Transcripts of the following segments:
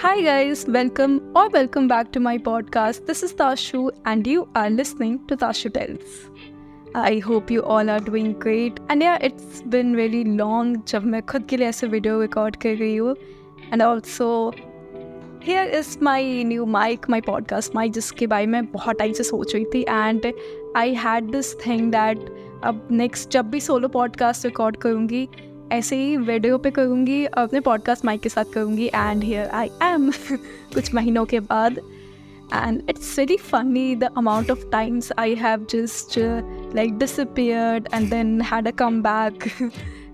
Hi guys, welcome back to my podcast. This is Tashu and you are listening to Tashu Tells. I hope you all are doing great. And yeah, it's been really long जब मैं खुद के लिए ऐसे video record कर रही हूँ. And also here is my new mic, my podcast mic जिसके बारे में बहुत टाइम से सोच रही थी. And I had this thing that अब next जब भी सोलो पॉडकास्ट रिकॉर्ड करूँगी ऐसे ही वीडियो पे करूँगी, अपने पॉडकास्ट माइक के साथ करूँगी. एंड हियर आई एम कुछ महीनों के बाद. And it's very funny the amount of times I have just like disappeared and then had a come back.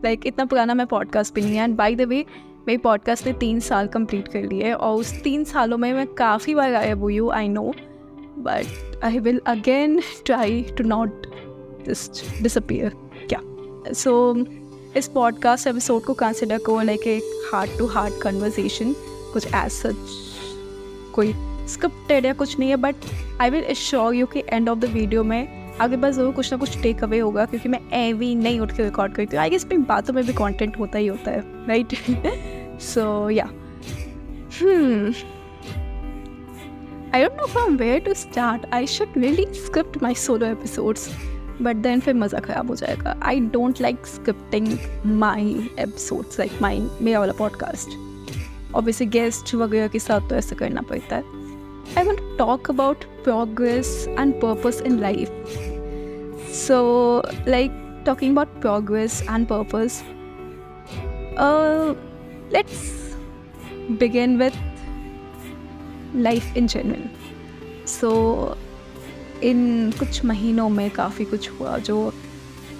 Like इतना पुराना मैं पॉडकास्ट भी नहीं है. एंड बाय द वे मेरी पॉडकास्ट ने 3 साल कंप्लीट कर लिए और उस 3 सालों में मैं काफ़ी बार गायब हुई हूँ, I know. But I will again try to not just disappear. क्या सो इस पॉडकास्ट एपिसोड को कंसिडर करो लाइक एक हार्ट टू हार्ट कन्वर्सेशन. कुछ एज सच कोई स्क्रिप्टेड या कुछ नहीं है, but I will assure you कि एंड ऑफ द वीडियो में आगे बस ज़रूर कुछ ना कुछ टेक अवे होगा, क्योंकि मैं एवी नहीं उठ के रिकॉर्ड करती हूँ. आई गेस मेरी बातों में भी कंटेंट होता ही होता है, right? So yeah I don't know from where to start. I should really script my solo episodes, but then फिर मज़ा ख़राब हो जाएगा. I don't like scripting my episodes, like मेरा वाला पॉडकास्ट. ऑब्वियसली गेस्ट वगैरह के साथ तो ऐसा करना पड़ता है. I want to talk about progress and purpose in life. So like talking about progress and purpose, let's begin with life in general. So इन कुछ महीनों में काफ़ी कुछ हुआ जो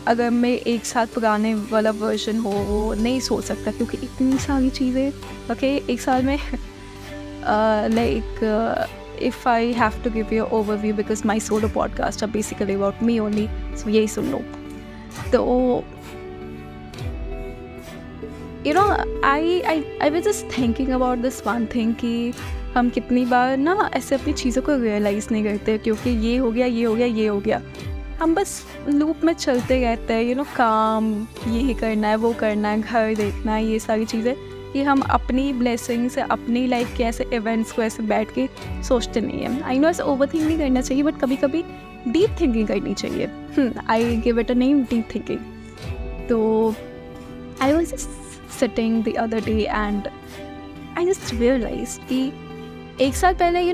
अगर मैं एक साथ पुराने वाला वर्जन हो वो नहीं सोच सकता, क्योंकि इतनी सारी चीज़ें. ओके, एक साल में like if I have to give you overview because my solo podcast are basically about me only, so यही सुन लो. तो you know I was just thinking about this one thing कि हम कितनी बार ना ऐसे अपनी चीज़ों को रियलाइज़ नहीं करते, क्योंकि ये हो गया. हम बस लूप में चलते रहते हैं. काम ये करना है, वो करना है, घर देखना है, ये सारी चीज़ें. कि हम अपनी ब्लेसिंग से अपनी लाइफ के ऐसे इवेंट्स को ऐसे बैठ के सोचते नहीं हैं. आई नो ऐसे ओवर थिंक नहीं करना चाहिए, बट कभी कभी डीप थिंकिंग करनी चाहिए. I give it a name, deep thinking. तो I was just sitting the other day and I just realize कि एक साल पहले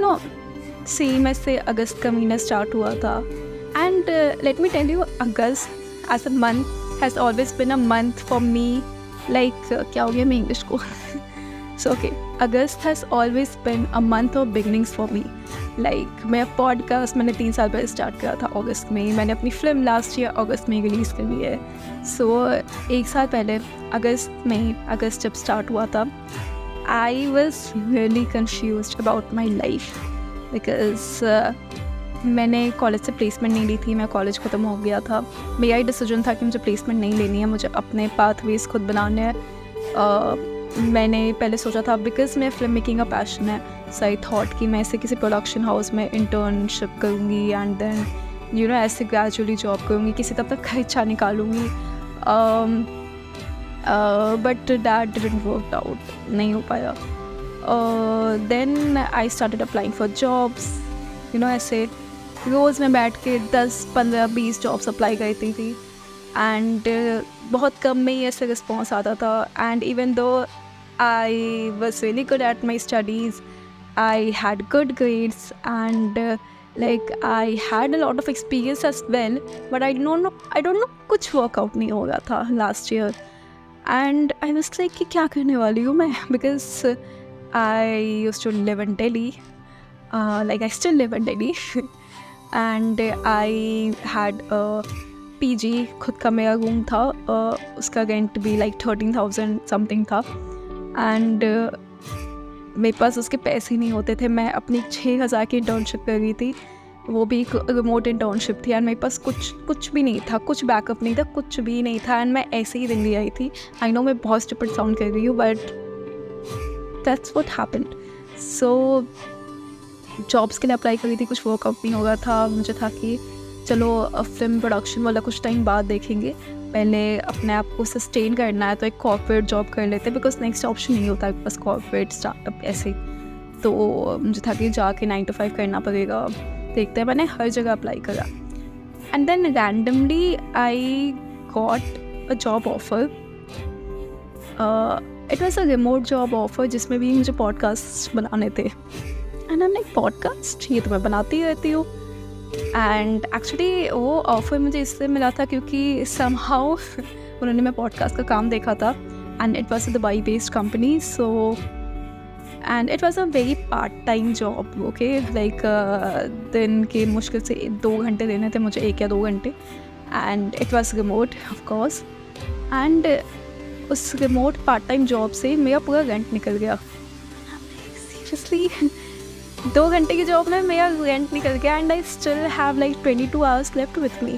सेम ऐसे अगस्त का महीना स्टार्ट हुआ था. And let me tell you, August as a month has always been a month for me. Like क्या हो गया मैं इंग्लिश को. So okay, August has always been a month of beginnings for me. Like मेरा podcast मैंने 3 साल पहले start किया था अगस्त में. मैंने अपनी फिल्म लास्ट ईयर अगस्त में रिलीज़ करी है. सो एक साल पहले अगस्त जब स्टार्ट हुआ था, I was really confused about my life because मैंने कॉलेज से प्लेसमेंट नहीं ली थी. मैं कॉलेज ख़त्म हो गया था. मेरा ही डिसीजन था कि मुझे प्लेसमेंट नहीं लेनी है, मुझे अपने पाथवेज खुद बनाने हैं. मैंने पहले सोचा था बिकॉज मैं फिल्म मेकिंग का पैशन है, सो आई थॉट कि मैं ऐसे किसी प्रोडक्शन हाउस में इंटर्नशिप करूँगी एंड देन ऐसे ग्रेजुअली जॉब करूँगी, किसी तब तक खर्चा निकालूँगी. But that didn't work out, नहीं हो पाया. Then I started applying for jobs. ऐसे रोज़ में बैठ के 10, 15, 20 जॉब्स अप्लाई करती थी. एंड बहुत कम में ही ऐसे रिस्पॉन्स आता था. And even though I was really good at my studies, I had good grades and like I had a lot of experience as well, but I don't know कुछ workout नहीं हो रहा था last year. And I was like कि क्या करने वाली हूँ मैं, because I used to live in Delhi, like I still live in Delhi. And I had PG, खुद का मेरा रूम था. उसका रेंट भी लाइक 13,000 समथिंग था. एंड मेरे पास उसके पैसे नहीं होते थे. मैं अपनी 6,000 की इंटर्नशिप कर रही थी, वो भी एक रिमोट इंटर्नशिप थी. एंड मेरे पास कुछ भी नहीं था, कुछ बैकअप नहीं था, कुछ भी नहीं था. एंड मैं ऐसे ही दिल्ली आई थी. आई नो मैं बहुत स्टूपिड साउंड कर रही हूँ, but that's what happened. So jobs के लिए अप्लाई कर रही थी, कुछ वर्कआउट नहीं हो रहा था. मुझे था कि चलो फिल्म प्रोडक्शन वाला कुछ टाइम बाद देखेंगे, पहले अपने आप को सस्टेन करना है तो एक कॉर्पोरेट जॉब कर लेते हैं, बिकॉज नेक्स्ट ऑप्शन नहीं होता है बस कॉर्पोरेट स्टार्टअप ऐसे. तो मुझे था कि जाके 9 to 5 करना पड़ेगा, देखते हैं। मैंने हर जगह अप्लाई करा and then randomly I got a job offer. It was a remote job offer जिसमें भी मुझे पॉडकास्ट बनाने थे and I am like podcast, ये तो मैं बनाती रहती हूँ। एंड एक्चुअली वो ऑफ़र मुझे इसलिए मिला था क्योंकि समहाउ उन्होंने मैं पॉडकास्ट का काम देखा था and it was a Dubai based company, so and it was a very part time job. Okay, like दिन के मुश्किल से 2 घंटे देने थे मुझे, 1 या 2 घंटे, and it was remote of course. And उस रिमोट पार्ट टाइम जॉब से मेरा पूरा रेंट निकल गया। सीरियसली 2 घंटे की जॉब में मेरा रेंट निकल गया and I still have like 22 hours left with me.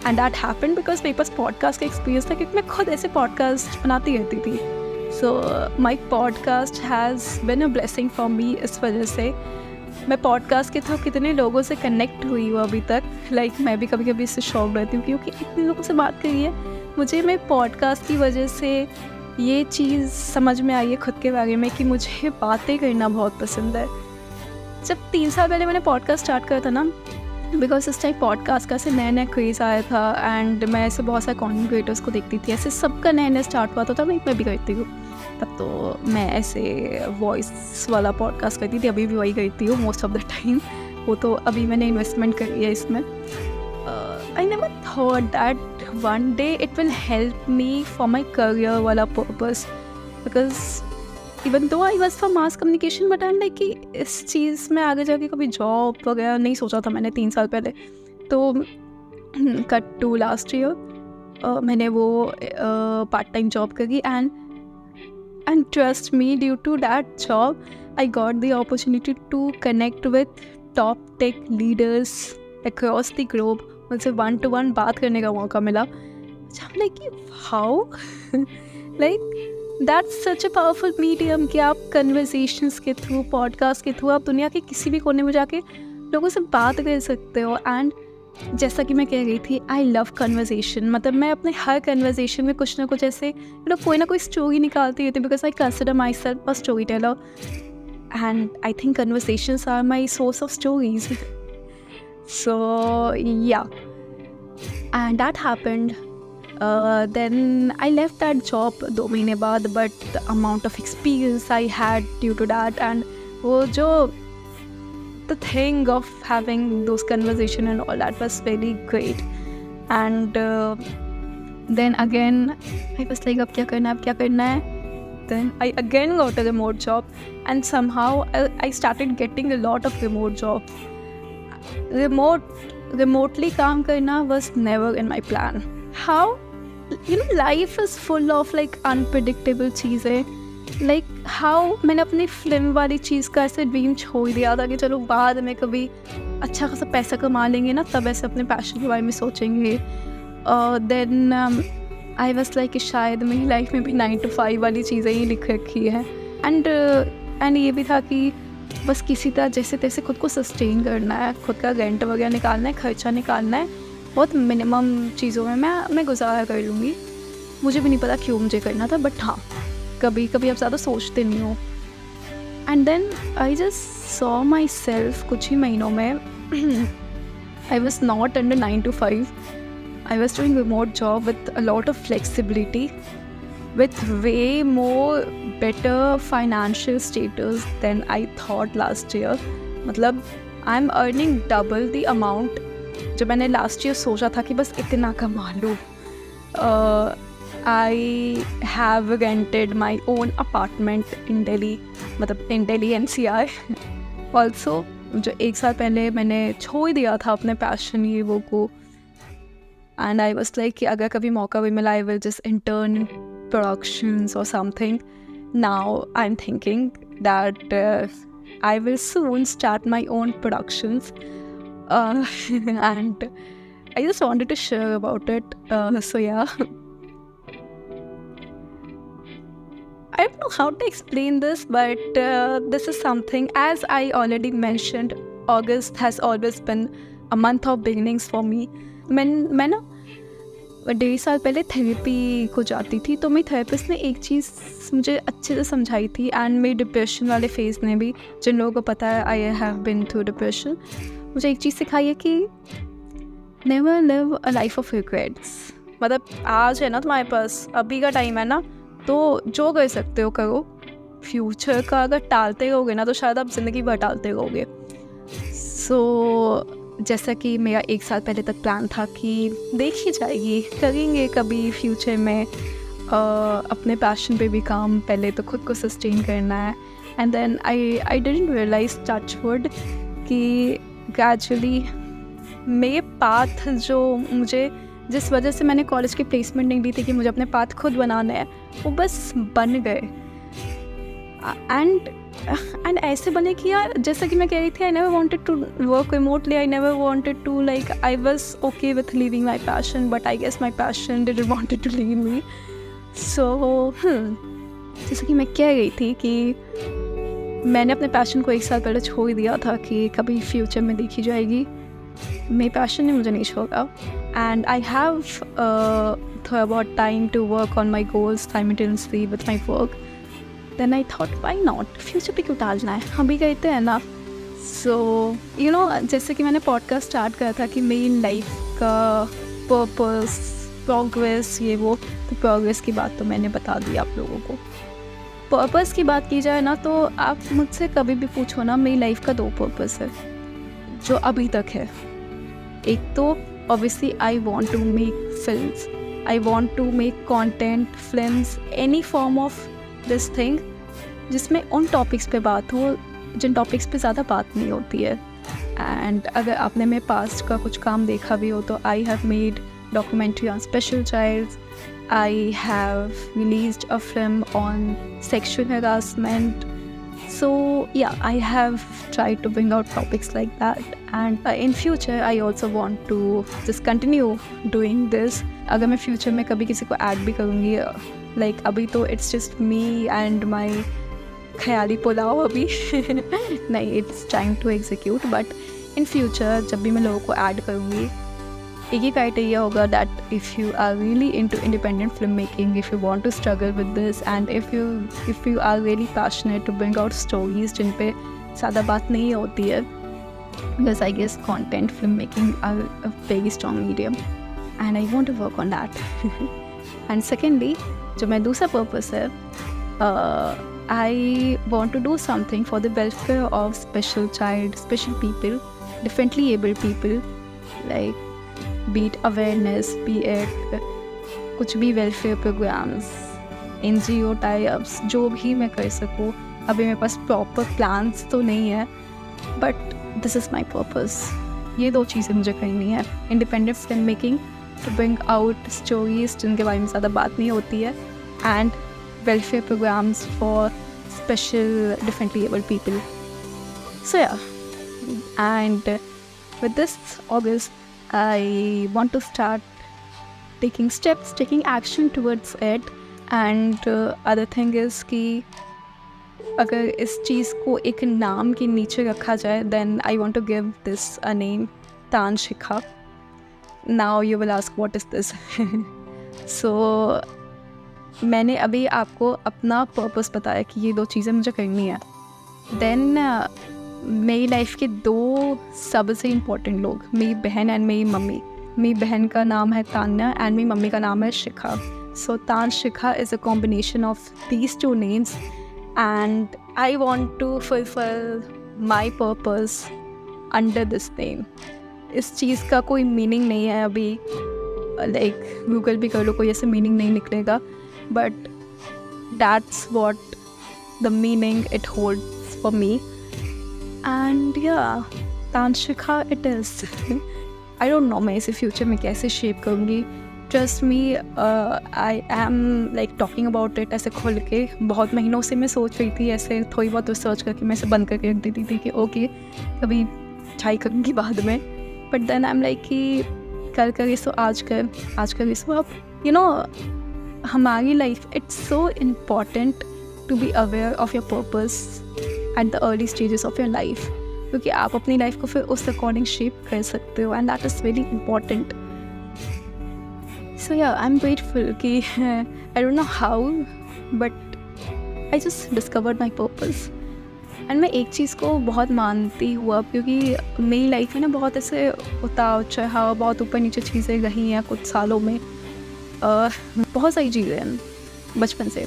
And that happened because मेरे पास पॉडकास्ट का एक्सपीरियंस था, क्योंकि मैं खुद ऐसे पॉडकास्ट बनाती रहती थी। So my podcast has been a blessing for me. इस वजह से मैं पॉडकास्ट के थ्रू कितने लोगों से कनेक्ट हुई हूँ अभी तक। लाइक मैं भी कभी कभी इससे शॉक रहती हूँ क्योंकि इतने लोगों से बात करी है। मुझे मैं पॉडकास्ट की वजह से ये चीज़ समझ में आई है खुद के बारे में कि मुझे बातें करना बहुत पसंद है। जब 3 साल पहले मैंने पॉडकास्ट स्टार्ट करा था ना, बिकॉज इस टाइम पॉडकास्ट का ऐसे नया नया क्रेज़ आया था एंड मैं ऐसे बहुत सारे कॉन्टेंट क्रिएटर्स को देखती थी, ऐसे सबका नया नया स्टार्ट हुआ था, मैं भी करती हूँ। तब तो मैं ऐसे वॉइस वाला पॉडकास्ट करती थी, अभी भी वही करती हूँ मोस्ट ऑफ द टाइम। वो तो अभी मैंने इन्वेस्टमेंट करी है इसमें। I never thought that one day it will help me for my career वाला purpose, because even though I was for mass communication, but I am like कि इस चीज़ में आगे जाके कभी जॉब वगैरह नहीं सोचा था मैंने 3 साल पहले। तो कट टू लास्ट ईयर मैंने वो पार्ट टाइम जॉब करी and trust me, due to that job I got the opportunity to connect with top tech leaders across the globe. उनसे 1-to-1 बात करने का मौका मिला। Like how like that's such a powerful medium कि आप conversations के थ्रू, पॉडकास्ट के थ्रू आप दुनिया के किसी भी कोने में जाके लोगों से बात कर सकते हो। एंड जैसा कि मैं कह रही थी, आई लव कन्वर्सेशन। मतलब मैं अपने हर कन्वर्सेशन में कुछ ना कुछ ऐसे कोई ना कोई स्टोरी निकालती रहती हूँ, because I consider my self a story teller and I think conversations are my source of stories. So yeah, and that happened. Then I left that job 2 महीने बाद, but the amount of experience I had due to that and वो जो the thing of having those conversation and all that was very great. And then again I was like अब क्या करना है। Then I again got a remote job and somehow I started getting a lot of remote jobs. Remotely काम करना was never in my plan. How? Life is full of like unpredictable चीज़ें। Like how मैंने अपनी film वाली चीज़ का ऐसे dream छोड़ दिया था कि चलो बाद में कभी अच्छा खासा पैसा कमा लेंगे ना, तब ऐसे अपने पैशन के बारे में सोचेंगे। Then I was like शायद मेरी लाइफ में भी 9 to 5 वाली चीज़ें ही लिख रखी है। एंड ये भी था कि बस किसी तरह जैसे तैसे खुद को सस्टेन करना है, खुद का रेंट वगैरह निकालना है, खर्चा निकालना है। बहुत मिनिमम चीज़ों में मैं गुजारा कर लूँगी। मुझे भी नहीं पता क्यों मुझे करना था, बट हाँ, कभी कभी आप ज़्यादा सोचते नहीं हो। And then I just saw myself कुछ ही महीनों में I was not under 9 to 5. I was doing remote job with a lot of flexibility, with way more better financial status than I thought last year. मतलब I'm earning double the amount जो मैंने last year सोचा था कि बस इतना कमा लूँ. I have rented my own apartment in Delhi, मतलब in Delhi NCR. Also जो 1 साल पहले मैंने छोड़ दिया था अपने पैशन ये वो को, and I was like कि अगर कभी मौका भी मिला I will just intern in productions or something. Now I'm thinking that I will soon start my own productions. And I just wanted to share about it. So yeah, I don't know how to explain this, but this is something, as I already mentioned, August has always been a month of beginnings for me. मैं ना 1.5 साल पहले therapy को जाती थी, तो मेरी therapist ने एक चीज़ मुझे अच्छे से समझाई थी, एंड मेरे डिप्रेशन वाले फेज़ ने भी, जिन लोगों को पता है I have been through depression, मुझे एक चीज़ सिखाई है कि never live a life of regrets. मतलब आज है ना तुम्हारे पास, अभी का टाइम है ना, तो जो कर सकते हो करो। फ्यूचर का अगर टालते रहोगे ना, तो शायद आप ज़िंदगी भर टालते रहोगे। सो जैसा कि मेरा 1 साल पहले तक प्लान था कि देखी जाएगी, करेंगे कभी फ्यूचर में अपने पैशन पे भी काम, पहले तो खुद को सस्टेन करना है। And then I didn't realise, touch wood, कि ग्रेजुअली मेरे पाथ जो मुझे, जिस वजह से मैंने कॉलेज की प्लेसमेंट नहीं ली थी कि मुझे अपने पाथ खुद बनाने हैं, वो बस बन गए। एंड ऐसे बने कि यार, जैसा कि मैं कह रही थी, I never wanted to work remotely, I never wanted to, like I was okay with leaving my passion, but I guess my passion didn't wanted to leave me. So जैसा कि मैं कह रही थी कि मैंने अपने पैशन को 1 साल पहले छोड़ दिया था कि कभी फ्यूचर में देखी जाएगी। मेरे पैशन ने मुझे नहीं छोड़ा, and I have about time to work on my goals simultaneously with my work. Then I thought, why not? Future पे क्यों टालना है, हम भी कहते हैं ना। सो यू नो, जैसे कि मैंने पॉडकास्ट स्टार्ट करा था कि मेरी लाइफ का पर्पस, प्रोग्रेस, ये वो, तो प्रोग्रेस की बात तो मैंने बता दी आप लोगों को। पर्पस की बात की जाए ना, तो आप मुझसे कभी भी पूछो ना, मेरी लाइफ का 2 पर्पस है जो अभी तक है। एक तो obviously I want to make films, I want to make content, films, any form of this thing जिसमें उन टॉपिक्स पे बात हो जिन टॉपिक्स पे ज़्यादा बात नहीं होती है। एंड अगर आपने मेरे पास्ट का कुछ काम देखा भी हो, तो I have made documentary on special childs, I have released a film on sexual harassment. So yeah, I have tried to bring out topics like that, and in future I also want to just continue doing this. अगर मैं future में कभी किसी को add भी करूँगी, like अभी तो it's just me and my ख्याली पुलाव अभी नहीं, it's trying to execute, but in future जब भी मैं लोगों को ऐड करूँगी, एक ही क्राइटेरिया होगा, that if you are really into independent filmmaking, if you want to struggle with this, and if you are really passionate to bring out stories जिन पे ज़्यादा बात नहीं होती है, because I guess content filmmaking are a very strong medium and I want to work on that. And secondly, जो मेरा दूसरा purpose है, I want to do something for the welfare of special child, special people, differently abled people, like be it awareness, be it कुछ भी welfare programs, NGO tie-ups, जो भी मैं कर सकूँ। अभी मेरे पास proper plans तो नहीं है, but this is my purpose. ये 2 चीज़ें मुझे करनी है, independent film making to bring out stories जिनके बारे में ज़्यादा बात नहीं होती है, and welfare programs for special differently abled people. So yeah, and with this August, I want to start taking steps, taking action towards it. And other thing is कि अगर इस चीज़ को एक नाम के नीचे रखा जाए, then I want to give this a name, तानशिखा. Now you will ask what is this? So मैंने अभी आपको अपना पर्पस बताया कि ये 2 चीज़ें मुझे करनी है. Then मेरी लाइफ के 2 सबसे इम्पोर्टेंट लोग, मेरी बहन एंड मेरी मम्मी. मेरी बहन का नाम है तान्या एंड मेरी मम्मी का नाम है Shikha. So Tanshikha is a combination of these 2 names, and I want to fulfil my purpose under this name. इस चीज़ का कोई मीनिंग नहीं है अभी, लाइक गूगल भी कर लो, कोई ऐसे मीनिंग नहीं निकलेगा, but that's what the meaning it holds for me. And yeah, तानशिखा it is. I don't know मैं इसे फ्यूचर में कैसे शेप करूँगी. Trust me, I am like talking about it ऐसे खुल के. बहुत महीनों से मैं सोच रही थी, ऐसे थोड़ी बहुत रिसर्च करके मैं इसे बंद करके रख देती थी कि ओके कभी ट्राई करूँगी बाद में. But then I'm like कि कल करिए सो आज करिए सो अब. You know, हमारी life, it's so important to be aware of your purpose at the early stages of your life, क्योंकि आप अपनी लाइफ को फिर उस अकॉर्डिंग शेप कर सकते हो, and that is very important. So yeah I am grateful कि I don't know how but I just discovered my purpose. And मैं एक चीज़ को बहुत मानती हूँ अब, क्योंकि मेरी लाइफ में ना बहुत ऐसे उतार चढ़ाव, बहुत ऊपर नीचे चीज़ें रही हैं कुछ सालों में, बहुत सारी चीज़ें हैं बचपन से।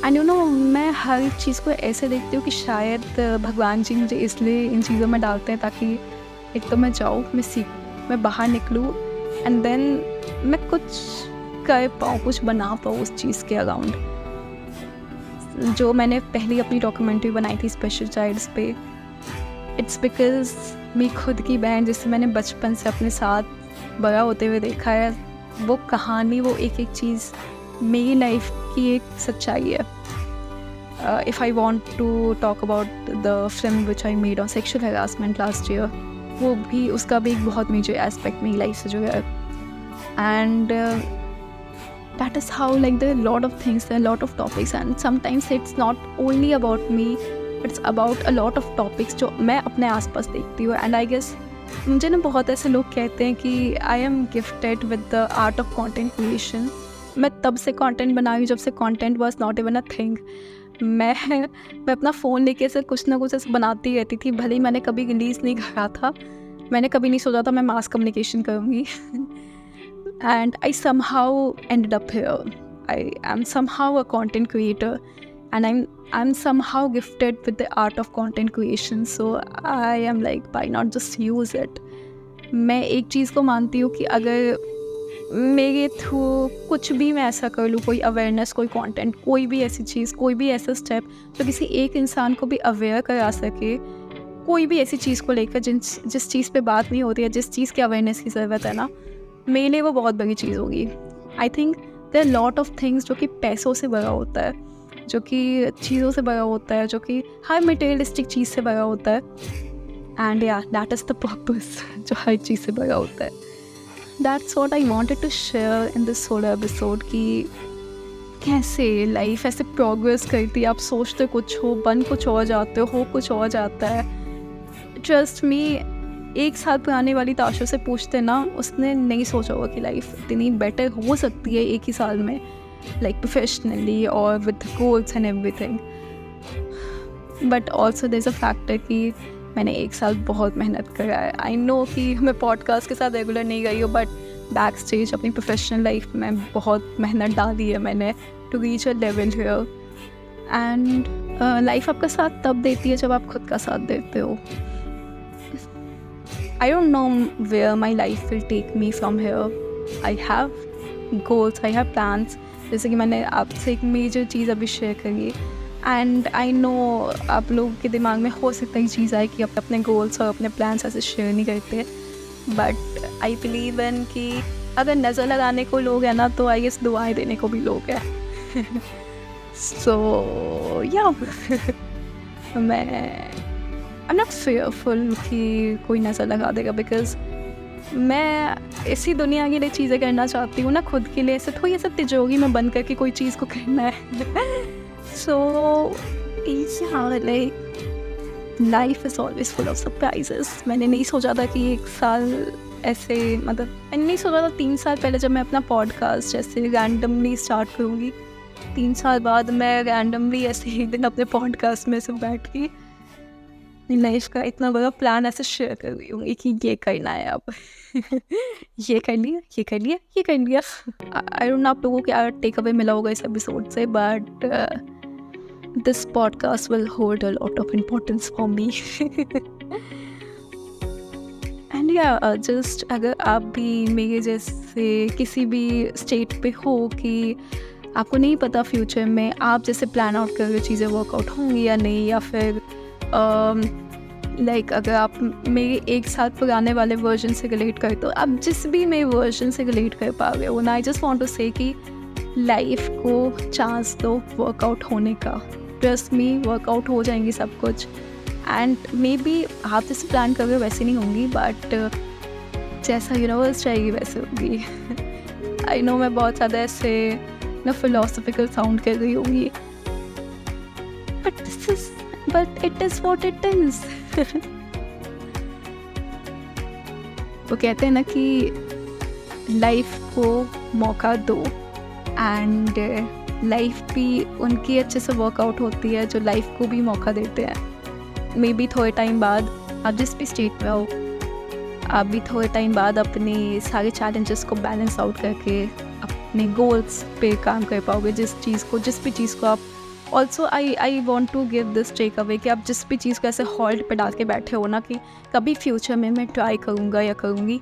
एंड यू नो मैं हर चीज़ को ऐसे देखती हूँ कि शायद भगवान जी मुझे इसलिए इन चीज़ों में डालते हैं ताकि एक तो मैं जाऊँ, मैं सीखूँ, मैं बाहर निकलूँ एंड देन मैं कुछ कर पाऊँ, कुछ बना पाऊँ उस चीज़ के अराउंड। जो मैंने पहली अपनी डॉक्यूमेंट्री बनाई थी स्पेशल चाइल्ड्स पे, इट्स बिकॉज मेरी खुद की बहन जिससे मैंने बचपन से अपने साथ बड़ा होते हुए देखा है, वो कहानी, वो एक एक चीज़ मेरी लाइफ की एक सच्चाई है। If I want to talk about the film which I made on sexual harassment last year, वो भी, उसका भी एक बहुत मेजर एस्पेक्ट मेरी लाइफ से जो है। And that is how, like, there are a lot of things, there are a lot of topics, and sometimes it's not only about me, it's about a lot of topics जो मैं अपने आसपास देखती हूँ। And I guess मुझे ना बहुत ऐसे लोग कहते हैं कि I am gifted with the art of content creation. मैं तब से कंटेंट बना रही हूँ जब से content was not even a thing. मैं अपना फ़ोन लेके ऐसे कुछ ना कुछ ऐसे बनाती रहती थी, भले ही मैंने कभी रिलीज़ नहीं करा था, मैंने कभी नहीं सोचा था मैं मास कम्युनिकेशन करूँगी। And I somehow ended up here. I am somehow a content creator, and I'm somehow gifted with the art of content creation. So I am like, why not just use it? मैं एक चीज़ को मानती हूँ कि अगर मेरे through कुछ भी मैं ऐसा कर लूँ, कोई अवेयरनेस, कोई कंटेंट, कोई भी ऐसी चीज़, कोई भी ऐसा स्टेप जो किसी एक इंसान को भी अवेयर करा सके, कोई भी ऐसी चीज़ को लेकर जिस चीज़ पे बात नहीं होती है, जिस चीज़ की अवेयरनेस की ज़रूरत है ना, मेरे लिए वो बहुत बड़ी चीज़ होगी। I think there are lot of things जो कि पैसों से बड़ा होता है, जो कि चीज़ों से बड़ा होता है, जो कि हर मटेरियलिस्टिक चीज़ से बड़ा होता है। एंड या दैट इज़ द पर्पस जो हर चीज़ से बड़ा होता है। That's what I wanted to share in this solo episode कि कैसे लाइफ ऐसे प्रोग्रेस करती है, आप सोचते कुछ हो, बन कुछ और जाते हो कुछ और जाता है। ट्रस्ट मी, एक साल पुराने वाली ताशा से पूछते ना, उसने नहीं सोचा होगा कि लाइफ इतनी बेटर हो सकती है एक ही साल में, लाइक प्रोफेशनली और with goals and everything. But also there is a factor कि मैंने एक साल बहुत मेहनत करा है। आई नो कि मैं पॉडकास्ट के साथ रेगुलर नहीं गई हूँ, बट बैक स्टेज अपनी प्रोफेशनल लाइफ में बहुत मेहनत डाली है मैंने to reach a level here. And life आपका साथ तब देती है जब आप खुद का साथ देते हो। I don't know where my life will take me from here. I have goals, I have plans. जैसे कि मैंने आपसे एक मेजर चीज़ अभी शेयर करी, एंड आई नो आप लोगों के दिमाग में हो सकता है ये चीज़ आए कि आप अपने गोल्स और अपने प्लान्स ऐसे शेयर नहीं करते, बट आई बिलीव इन कि अगर नज़र लगाने को लोग हैं ना, तो आई गेस दुआएं देने को भी लोग हैं। सो या मैं I'm not fearful कि कोई नज़र लगा देगा, बिकॉज मैं इसी दुनिया के लिए चीज़ें करना चाहती हूँ ना, खुद के लिए। ऐसे थोड़ी ऐसे तिजोरी में बंद करके कोई चीज़ को करना है। So life is always full of surprises. मैंने नहीं सोचा था कि एक साल ऐसे, मतलब मैंने नहीं सोचा था 3 साल पहले जब मैं अपना पॉडकास्ट ऐसे रैंडमली स्टार्ट करूँगी, 3 साल बाद मैं रैंडमली ऐसे एक दिन अपने पॉडकास्ट में से बैठ के लाइफ का इतना बड़ा प्लान ऐसे शेयर कर रही हूँ कि ये करना है अब। ये कर लिया, ये कर लिया, ये कर लिया। आई डोंट नो आप लोगों को क्या टेक अवे मिला होगा इस एपिसोड से, but this podcast will hold a lot of importance for me. And या जस्ट अगर आप भी मेरे जैसे किसी भी स्टेट पे हो कि आपको नहीं पता फ्यूचर में आप जैसे प्लान आउट कर रहे चीज़ें वर्कआउट होंगी या नहीं, या फिर लाइक अगर आप मेरे एक साल पुराने वाले वर्जन से रिलेट करते हो, आप जिस भी मेरे वर्जन से रिलेट कर पा रहे हो ना, आई जस्ट वांट टू से कि लाइफ को चांस दो वर्कआउट होने का। ट्रस्ट मी, वर्कआउट हो जाएंगी सब कुछ। एंड मे बी आप जैसे प्लान कर रहे हो वैसे नहीं होंगी, बट जैसा यूनिवर्स चाहेगी वैसे होगी। आई नो मैं बहुत ज़्यादा ऐसे ना फिलोसफिकल साउंड कर रही होंगी, but it is what it is. वो कहते हैं ना कि लाइफ को मौका दो एंड लाइफ भी उनकी अच्छे से वर्कआउट होती है जो लाइफ को भी मौका देते हैं। मे बी थोड़े टाइम बाद आप जिस भी स्टेट में हो, आप भी थोड़े टाइम बाद अपने सारे चैलेंजेस को बैलेंस आउट करके अपने गोल्स पे काम कर पाओगे। जिस भी चीज़ को आप also I want to give this take away कि आप जिस भी चीज़ को ऐसे हॉल्ट पे डाल के बैठे हो ना कि कभी फ्यूचर में मैं ट्राई करूँगा या करूँगी,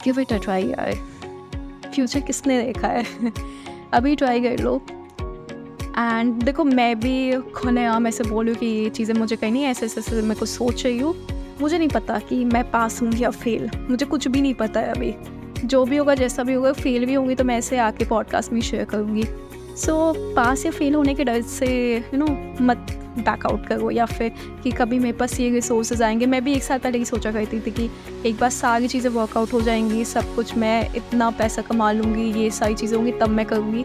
गिव इट अ ट्राई यार। फ्यूचर किसने देखा है अभी ट्राई कर लो। एंड देखो, मैं भी खुलेआम ऐसे बोलूँ कि ये चीज़ें मुझे कहीं नहीं, ऐसे मैं कुछ सोच रही हूँ। मुझे नहीं पता कि मैं पास हूँ या फेल, मुझे कुछ भी नहीं पता है अभी। जो भी होगा, जैसा भी होगा, फेल भी होंगी तो मैं ऐसे आके पॉडकास्ट में शेयर करूँगी। सो पास या फेल होने के डर से मत बैक आउट करो, या फिर कि कभी मेरे पास ये रिसोर्सेज आएंगे। मैं भी 1 साल पहले ही सोचा करती थी कि एक बार सारी चीज़ें वर्कआउट हो जाएंगी, सब कुछ, मैं इतना पैसा कमा लूँगी, ये सारी चीज़ें होंगी तब मैं करूँगी।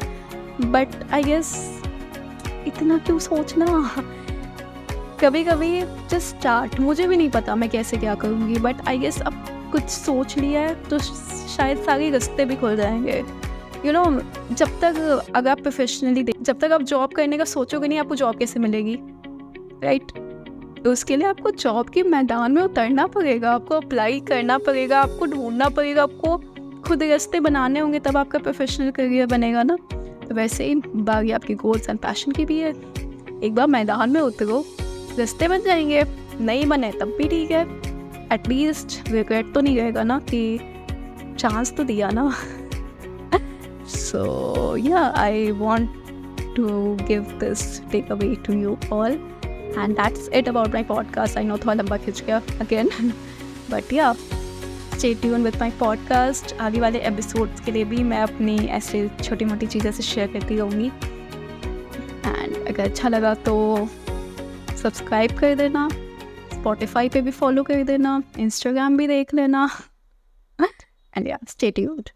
बट आई गेस इतना क्यों सोचना, कभी कभी जस्ट स्टार्ट। मुझे भी नहीं पता मैं कैसे क्या करूँगी, बट आई गेस अब कुछ सोच लिया है तो शायद सारे रास्ते भी खुल जाएंगे। जब तक अगर आप प्रोफेशनली जब तक आप जॉब करने का सोचोगे नहीं, आपको जॉब कैसे मिलेगी, राइट? तो उसके लिए आपको जॉब के मैदान में उतरना पड़ेगा, आपको अप्लाई करना पड़ेगा, आपको ढूंढना पड़ेगा, आपको खुद रास्ते बनाने होंगे, तब आपका प्रोफेशनल करियर बनेगा ना। तो वैसे ही बाकी आपकी गोल्स एंड पैशन की भी है। एक बार मैदान में उतरो, रास्ते बन जाएंगे, नहीं बने तब भी ठीक है। एटलीस्ट रिग्रेट तो नहीं रहेगा ना कि चांस तो दिया ना। So yeah, I want to give this takeaway to you all, and that's it about my podcast. I know थोड़ा लंबा खिंच गया again, but yeah, stay tuned with my podcast. आगे वाले एपिसोड्स के लिए भी मैं अपनी ऐसे छोटी मोटी चीज़ें से शेयर करती रहूँगी। एंड अगर अच्छा लगा तो सब्सक्राइब कर देना, Spotify पे भी फॉलो कर देना, Instagram भी देख लेना, एंड yeah, stay tuned.